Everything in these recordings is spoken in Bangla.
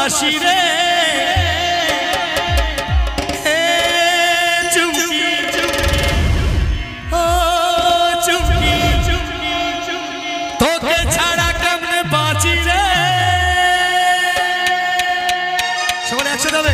ভালোবাসি রে তোকে ছাড়া কেমনে বাঁচি রে সবাই একসাথে হবে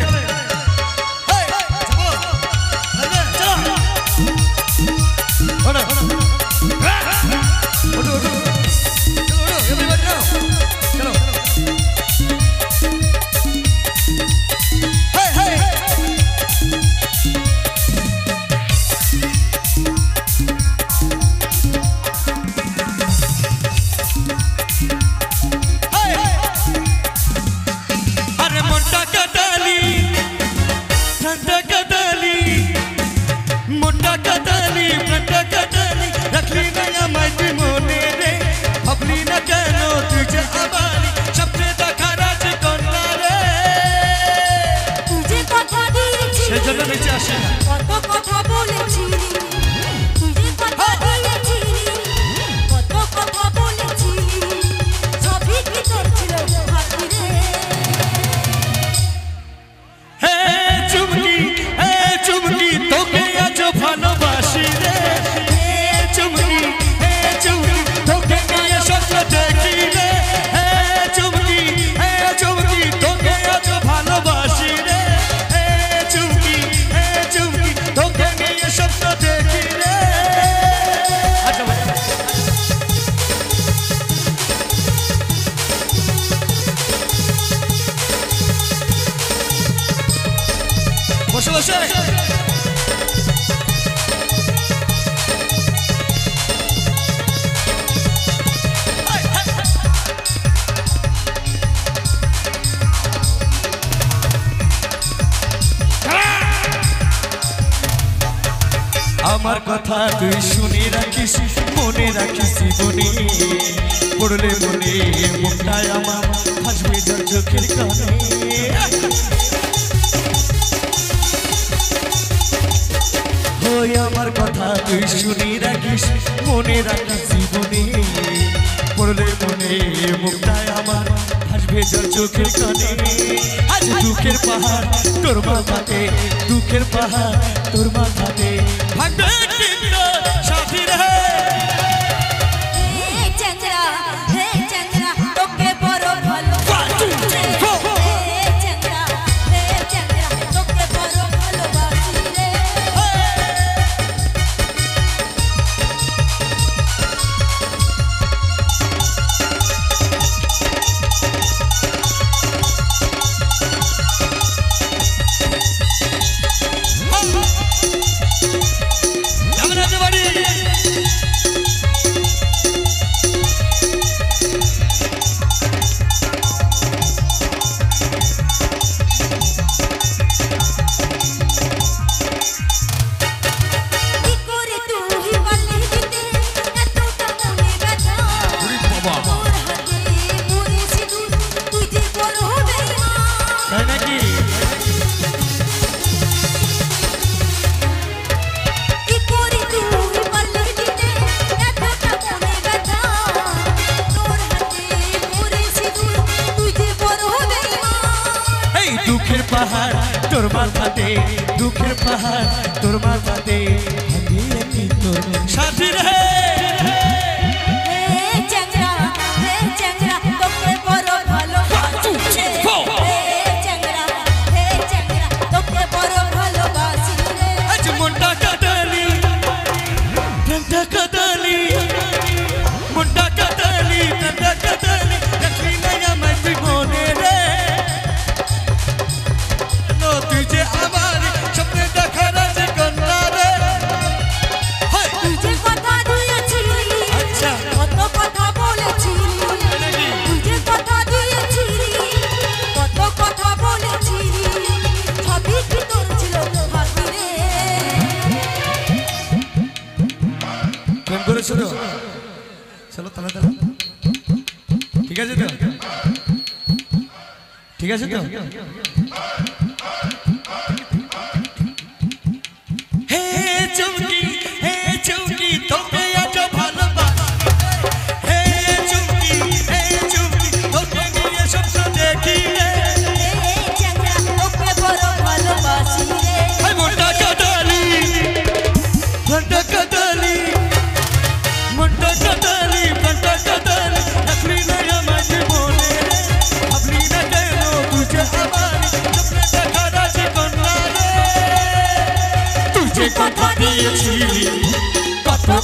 আমার কথা তুই শুনে রাখিস মনে রাখিস জীবনে পড়লে মনে মনটায় আমার হাসবে তোর চোখের কানে ওই আমার কথা তুই শুনে রাখিস মনে রাখিস জীবনে পড়লে মনে মনটায় আমার হাসবে তোর চোখের কানে আজ দুঃখের পাহাড় তোর মাথাতে দুঃখের পাহাড় তোর মাথাতে ভাগবে কিন্তু সাথী রে হে চন্দ্রা তোকে বড় ভালোবাসি রে হে চন্দ্রা তোকে বড় ভালোবাসি রে তোর মাথাতে দুঃখের পাহাড় তোর মাথাতে সাথী রে হে চন্দ্রা তোকে বড় ভালোবাসি রে হে চন্দ্রা তোকে বড় ভালোবাসি রে আজ মনটা কাটালি প্রাণটা কাটালি মনটা কাটালি প্রাণটা কাটালি দেখলি না আমার জীবনে রে তুই যে আমার স্বপ্নে দেখা রাজি কন্যা রে তুই যে কথা দিয়েছিলি আচ্ছা কত কথা বলেছিলি তুই যে কথা দিয়েছিলি কত কথা বলেছিলি সবই কি তোর ছিল ভাবি রে কেন করে শুনো চলো তালা তালা ঠিক আছে তো ঠিক আছে তো চৌকি তোকে এত ভালোবাসি হে চৌকি তোকে নিয়ে স্বপ্ন দেখি রে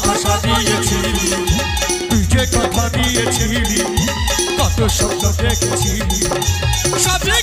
আশা দিয়েছিলি তুই যে কথা দিয়েছিলি কত স্বপ্ন দেখেছিলি সবই